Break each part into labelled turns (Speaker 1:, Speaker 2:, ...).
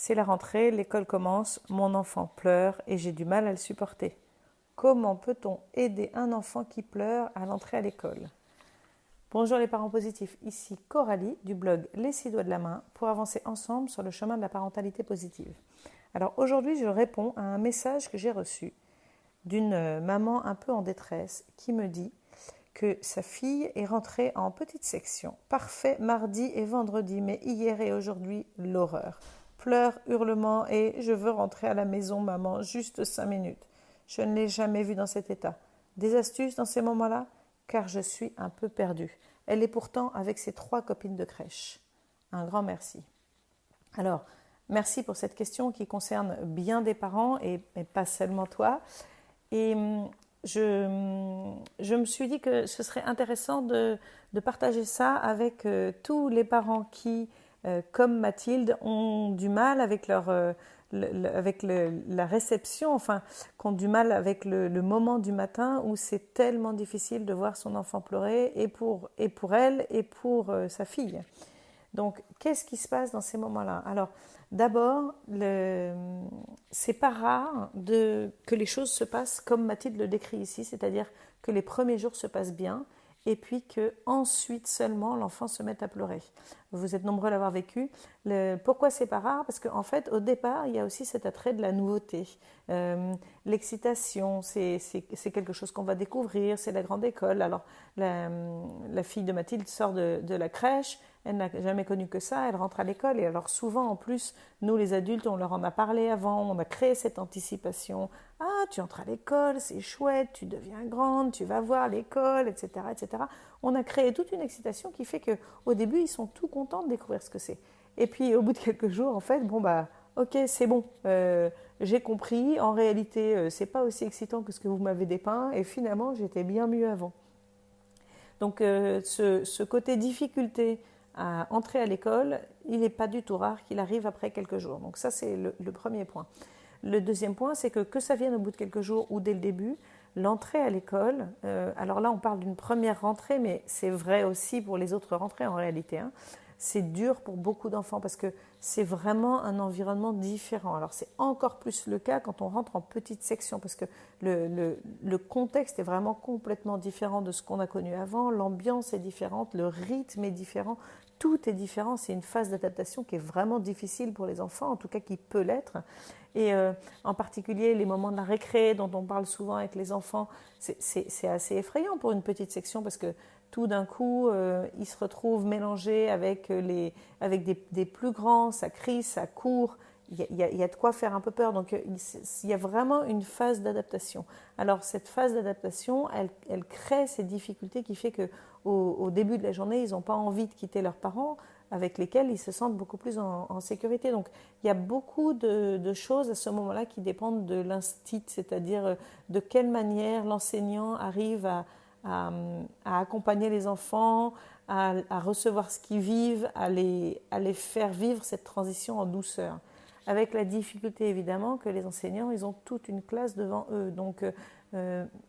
Speaker 1: C'est la rentrée, l'école commence, mon enfant pleure et j'ai du mal à le supporter. Comment peut-on aider un enfant qui pleure à l'entrée à l'école? Bonjour les parents positifs, ici Coralie du blog Les 6 doigts de la main pour avancer ensemble sur le chemin de la parentalité positive. Alors aujourd'hui je réponds à un message que j'ai reçu d'une maman un peu en détresse qui me dit que sa fille est rentrée en petite section. Parfait mardi et vendredi, mais hier et aujourd'hui, l'horreur. Pleurs, hurlements et je veux rentrer à la maison, maman, juste 5 minutes. Je ne l'ai jamais vue dans cet état. Des astuces dans ces moments-là? Car je suis un peu perdue. Elle est pourtant avec ses 3 copines de crèche. Un grand merci. Alors, merci pour cette question qui concerne bien des parents et pas seulement toi. Et je me suis dit que ce serait intéressant de partager ça avec tous les parents qui, comme Mathilde, ont du mal avec la réception, enfin, qui ont du mal avec le moment du matin où c'est tellement difficile de voir son enfant pleurer, et pour elle et pour sa fille. Donc, qu'est-ce qui se passe dans ces moments-là? Alors, d'abord, c'est pas rare que les choses se passent comme Mathilde le décrit ici, c'est-à-dire que les premiers jours se passent bien et puis que ensuite seulement l'enfant se met à pleurer. Vous êtes nombreux à l'avoir vécu. Pourquoi c'est pas rare? Parce qu'en fait, au départ, il y a aussi cet attrait de la nouveauté. L'excitation, c'est quelque chose qu'on va découvrir, c'est la grande école. Alors, la fille de Mathilde sort de la crèche, elle n'a jamais connu que ça, elle rentre à l'école et alors souvent en plus, nous les adultes, on leur en a parlé avant, on a créé cette anticipation. Ah, tu entres à l'école, c'est chouette, tu deviens grande, tu vas voir l'école, etc., etc. On a créé toute une excitation qui fait qu'au début, ils sont tout contents de découvrir ce que c'est. Et puis au bout de quelques jours, en fait, ok, c'est bon, j'ai compris, en réalité, c'est pas aussi excitant que ce que vous m'avez dépeint et finalement, j'étais bien mieux avant. Donc ce côté difficulté à entrer à l'école, il n'est pas du tout rare qu'il arrive après quelques jours. Donc ça, c'est le premier point. Le deuxième point, c'est que ça vienne au bout de quelques jours ou dès le début, l'entrée à l'école, alors là on parle d'une première rentrée, mais c'est vrai aussi pour les autres rentrées en réalité, hein. C'est dur pour beaucoup d'enfants parce que c'est vraiment un environnement différent. Alors c'est encore plus le cas quand on rentre en petite section parce que le contexte est vraiment complètement différent de ce qu'on a connu avant, l'ambiance est différente, le rythme est différent, tout est différent. C'est une phase d'adaptation qui est vraiment difficile pour les enfants, en tout cas qui peut l'être. Et en particulier les moments de la récré dont on parle souvent avec les enfants, c'est assez effrayant pour une petite section parce que tout d'un coup, ils se retrouvent mélangés avec des plus grands, ça crie, ça court, il y a de quoi faire un peu peur. Donc il y a vraiment une phase d'adaptation. Alors cette phase d'adaptation, elle crée ces difficultés qui fait qu'au début de la journée, ils n'ont pas envie de quitter leurs parents avec lesquels ils se sentent beaucoup plus en sécurité. Donc il y a beaucoup de choses à ce moment-là qui dépendent de l'instit, c'est-à-dire de quelle manière l'enseignant arrive à accompagner les enfants, à recevoir ce qu'ils vivent, à les faire vivre cette transition en douceur. Avec la difficulté évidemment que les enseignants, ils ont toute une classe devant eux. Donc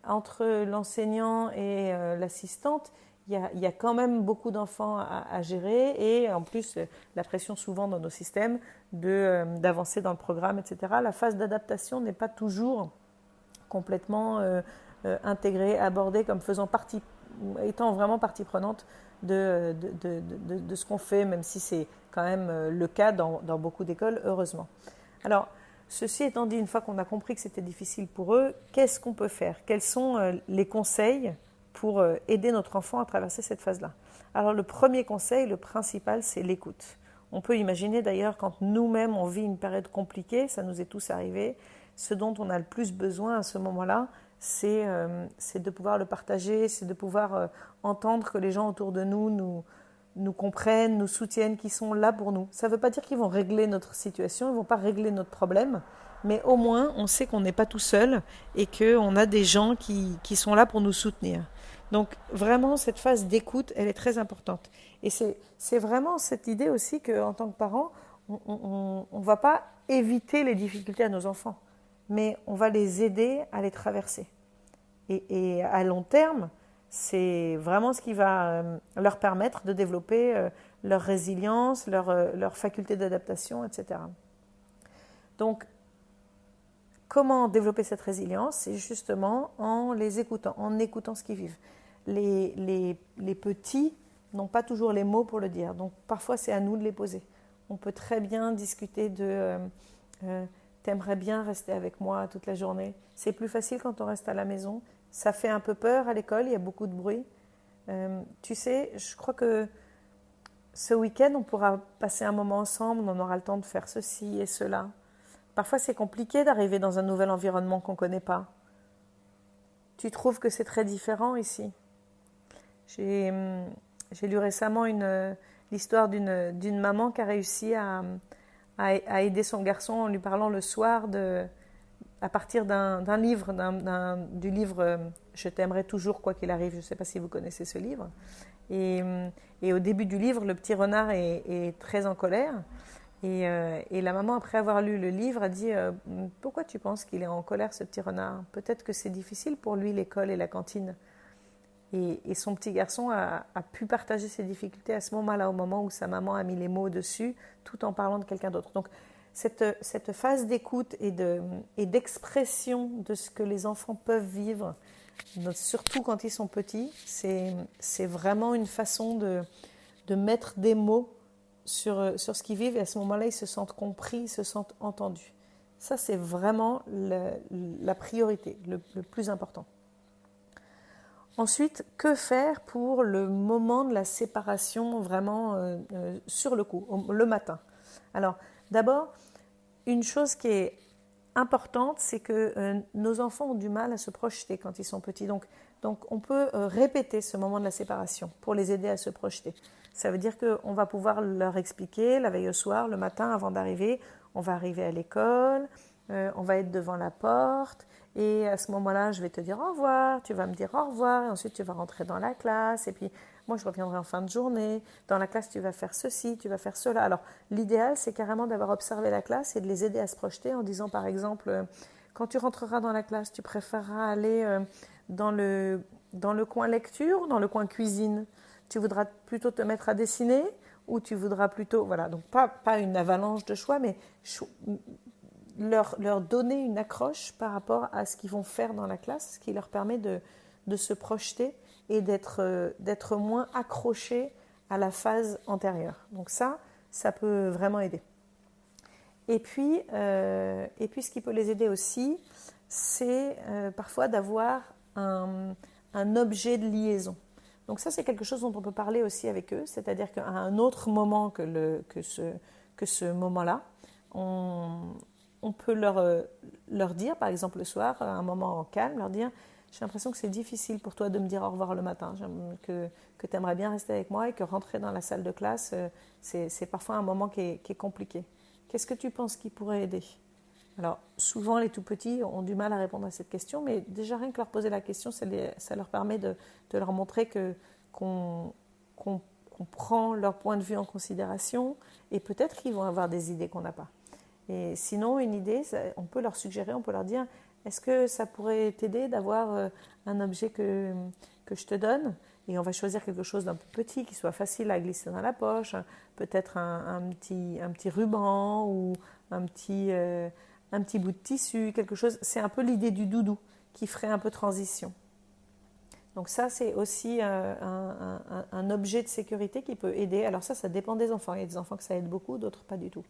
Speaker 1: entre l'enseignant et l'assistante, il y a quand même beaucoup d'enfants à gérer et en plus la pression souvent dans nos systèmes d'avancer dans le programme, etc. La phase d'adaptation n'est pas toujours complètement intégrée, abordée comme étant vraiment partie prenante de ce qu'on fait, même si c'est quand même le cas dans beaucoup d'écoles, heureusement. Alors, ceci étant dit, une fois qu'on a compris que c'était difficile pour eux, qu'est-ce qu'on peut faire? Quels sont les conseils pour aider notre enfant à traverser cette phase-là? Alors, le premier conseil, le principal, c'est l'écoute. On peut imaginer d'ailleurs quand nous-mêmes on vit une période compliquée, ça nous est tous arrivé, ce dont on a le plus besoin à ce moment-là, c'est de pouvoir le partager, c'est de pouvoir entendre que les gens autour de nous comprennent, nous soutiennent, qui sont là pour nous. Ça ne veut pas dire qu'ils vont régler notre situation, ils ne vont pas régler notre problème, mais au moins on sait qu'on n'est pas tout seul et qu'on a des gens qui sont là pour nous soutenir. Donc vraiment cette phase d'écoute, elle est très importante. Et c'est vraiment cette idée aussi qu'en tant que parent, on ne va pas éviter les difficultés à nos enfants, mais on va les aider à les traverser. Et à long terme, c'est vraiment ce qui va leur permettre de développer leur résilience, leur faculté d'adaptation, etc. Donc, comment développer cette résilience? C'est justement en les écoutant, en écoutant ce qu'ils vivent. Les petits n'ont pas toujours les mots pour le dire, donc parfois c'est à nous de les poser. On peut très bien discuter de t'aimerais bien rester avec moi toute la journée. C'est plus facile quand on reste à la maison. Ça fait un peu peur à l'école, il y a beaucoup de bruit. Tu sais, je crois que ce week-end, on pourra passer un moment ensemble, on aura le temps de faire ceci et cela. Parfois, c'est compliqué d'arriver dans un nouvel environnement qu'on ne connaît pas. Tu trouves que c'est très différent ici? J'ai lu récemment l'histoire d'une maman qui a réussi à aider son garçon en lui parlant le soir à partir d'un livre, du livre Je t'aimerai toujours quoi qu'il arrive. Je ne sais pas si vous connaissez ce livre. Et au début du livre, le petit renard est très en colère. Et la maman, après avoir lu le livre, a dit pourquoi tu penses qu'il est en colère, ce petit renard? Peut-être que c'est difficile pour lui, l'école et la cantine. Et son petit garçon a pu partager ses difficultés à ce moment-là, au moment où sa maman a mis les mots dessus, tout en parlant de quelqu'un d'autre. Donc, cette phase d'écoute et d'expression de ce que les enfants peuvent vivre, surtout quand ils sont petits, c'est vraiment une façon de mettre des mots sur ce qu'ils vivent, et à ce moment-là, ils se sentent compris, ils se sentent entendus. Ça, c'est vraiment la priorité, le plus important. Ensuite, que faire pour le moment de la séparation, vraiment sur le coup, le matin? Alors, d'abord, une chose qui est importante, c'est que nos enfants ont du mal à se projeter quand ils sont petits. Donc on peut répéter ce moment de la séparation pour les aider à se projeter. Ça veut dire qu'on va pouvoir leur expliquer la veille au soir, le matin avant d'arriver. On va arriver à l'école, on va être devant la porte, et à ce moment-là, je vais te dire au revoir, tu vas me dire au revoir, et ensuite tu vas rentrer dans la classe, et puis moi je reviendrai en fin de journée. Dans la classe, tu vas faire ceci, tu vas faire cela. Alors l'idéal, c'est carrément d'avoir observé la classe et de les aider à se projeter en disant par exemple, quand tu rentreras dans la classe, tu préféreras aller dans le coin lecture ou dans le coin cuisine? Tu voudras plutôt te mettre à dessiner ou tu voudras plutôt... Voilà, donc pas une avalanche de choix, mais leur donner une accroche par rapport à ce qu'ils vont faire dans la classe, ce qui leur permet de se projeter et d'être moins accrochés à la phase antérieure. Donc ça peut vraiment aider. Et puis ce qui peut les aider aussi, c'est parfois d'avoir un objet de liaison. Donc ça, c'est quelque chose dont on peut parler aussi avec eux, c'est-à-dire qu'à un autre moment que ce moment-là, on peut leur dire, par exemple le soir, à un moment calme, leur dire « J'ai l'impression que c'est difficile pour toi de me dire au revoir le matin, que tu aimerais bien rester avec moi et que rentrer dans la salle de classe, c'est parfois un moment qui est compliqué. Qu'est-ce que tu penses qui pourrait aider ?» Alors, souvent, les tout-petits ont du mal à répondre à cette question, mais déjà, rien que leur poser la question, ça leur permet de leur montrer qu'on prend leur point de vue en considération, et peut-être qu'ils vont avoir des idées qu'on n'a pas. Et sinon, une idée, on peut leur suggérer, on peut leur dire « Est-ce que ça pourrait t'aider d'avoir un objet que je te donne ?» Et on va choisir quelque chose d'un peu petit, qui soit facile à glisser dans la poche, peut-être un petit ruban ou un petit bout de tissu, quelque chose. C'est un peu l'idée du doudou qui ferait un peu transition. Donc ça, c'est aussi un objet de sécurité qui peut aider. Alors ça dépend des enfants. Il y a des enfants que ça aide beaucoup, d'autres pas du tout.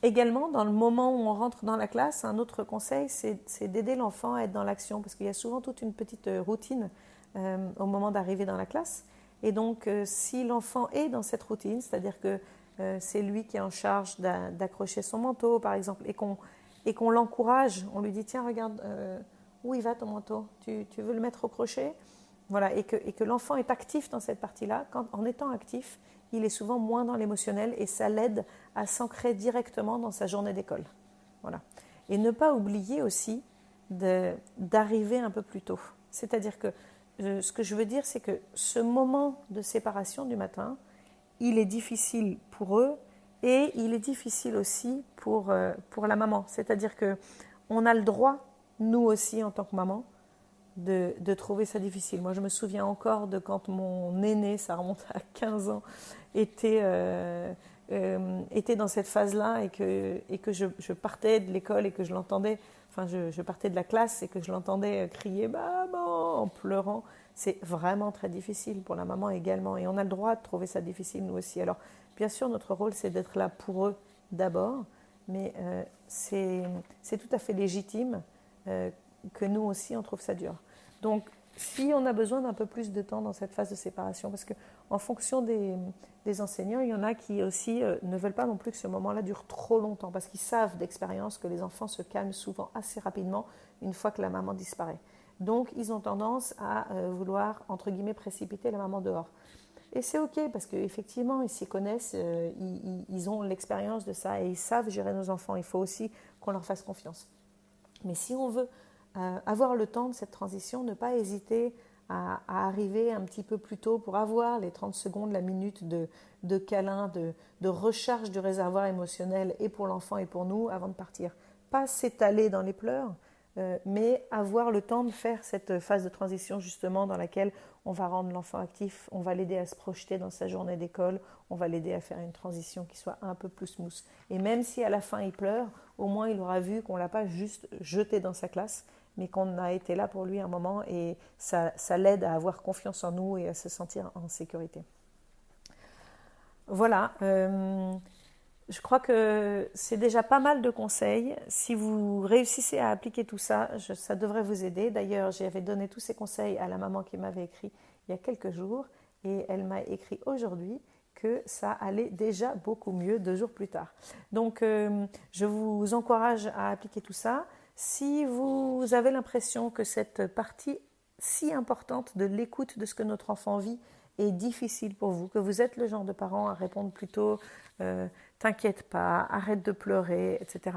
Speaker 1: Également, dans le moment où on rentre dans la classe, un autre conseil, c'est d'aider l'enfant à être dans l'action, parce qu'il y a souvent toute une petite routine au moment d'arriver dans la classe. Et donc, si l'enfant est dans cette routine, c'est-à-dire que c'est lui qui est en charge d'accrocher son manteau, par exemple, et qu'on l'encourage, on lui dit « Tiens, regarde, où il va ton manteau? Tu veux le mettre au crochet ?» Voilà, et que l'enfant est actif dans cette partie-là. En étant actif, il est souvent moins dans l'émotionnel et ça l'aide à s'ancrer directement dans sa journée d'école. Voilà. Et ne pas oublier aussi d'arriver un peu plus tôt. C'est-à-dire que ce que je veux dire, c'est que ce moment de séparation du matin, il est difficile pour eux et il est difficile aussi pour la maman. C'est-à-dire qu'on a le droit, nous aussi en tant que maman, de trouver ça difficile. Moi, je me souviens encore de quand mon aîné, ça remonte à 15 ans, était été dans cette phase-là et que je partais de l'école et que je l'entendais, enfin je partais de la classe et que je l'entendais crier maman en pleurant, c'est vraiment très difficile pour la maman également. Et on a le droit de trouver ça difficile nous aussi. Alors bien sûr notre rôle c'est d'être là pour eux d'abord, mais c'est tout à fait légitime que nous aussi on trouve ça dur. Donc si on a besoin d'un peu plus de temps dans cette phase de séparation, parce qu'en fonction des enseignants, il y en a qui aussi ne veulent pas non plus que ce moment-là dure trop longtemps, parce qu'ils savent d'expérience que les enfants se calment souvent assez rapidement une fois que la maman disparaît. Donc ils ont tendance à vouloir, entre guillemets, précipiter la maman dehors. Et c'est ok, parce qu'effectivement, ils s'y connaissent, ils ont l'expérience de ça et ils savent gérer nos enfants. Il faut aussi qu'on leur fasse confiance. Mais si on veut avoir le temps de cette transition, ne pas hésiter à arriver un petit peu plus tôt pour avoir les 30 secondes, la minute de câlin, de recharge du réservoir émotionnel et pour l'enfant et pour nous avant de partir. Pas s'étaler dans les pleurs, mais avoir le temps de faire cette phase de transition justement dans laquelle on va rendre l'enfant actif, on va l'aider à se projeter dans sa journée d'école, on va l'aider à faire une transition qui soit un peu plus smooth. Et même si à la fin il pleure, au moins il aura vu qu'on ne l'a pas juste jeté dans sa classe, mais qu'on a été là pour lui un moment et ça l'aide à avoir confiance en nous et à se sentir en sécurité. Voilà, je crois que c'est déjà pas mal de conseils. Si vous réussissez à appliquer tout ça, ça devrait vous aider. D'ailleurs, j'avais donné tous ces conseils à la maman qui m'avait écrit il y a quelques jours et elle m'a écrit aujourd'hui que ça allait déjà beaucoup mieux 2 jours plus tard. Donc, je vous encourage à appliquer tout ça. Si vous avez l'impression que cette partie si importante de l'écoute de ce que notre enfant vit est difficile pour vous, que vous êtes le genre de parent à répondre plutôt t'inquiète pas, arrête de pleurer, etc.,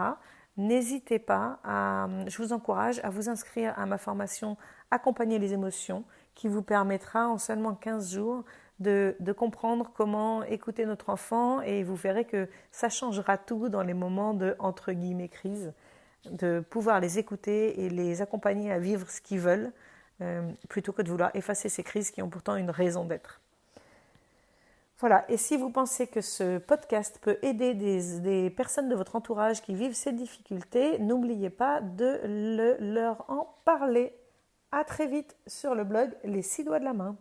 Speaker 1: n'hésitez pas, je vous encourage à vous inscrire à ma formation Accompagner les émotions qui vous permettra en seulement 15 jours de comprendre comment écouter notre enfant et vous verrez que ça changera tout dans les moments de entre guillemets crise, de pouvoir les écouter et les accompagner à vivre ce qu'ils veulent plutôt que de vouloir effacer ces crises qui ont pourtant une raison d'être. Voilà, et si vous pensez que ce podcast peut aider des personnes de votre entourage qui vivent ces difficultés, n'oubliez pas de leur en parler. À très vite sur le blog Les 6 doigts de la main.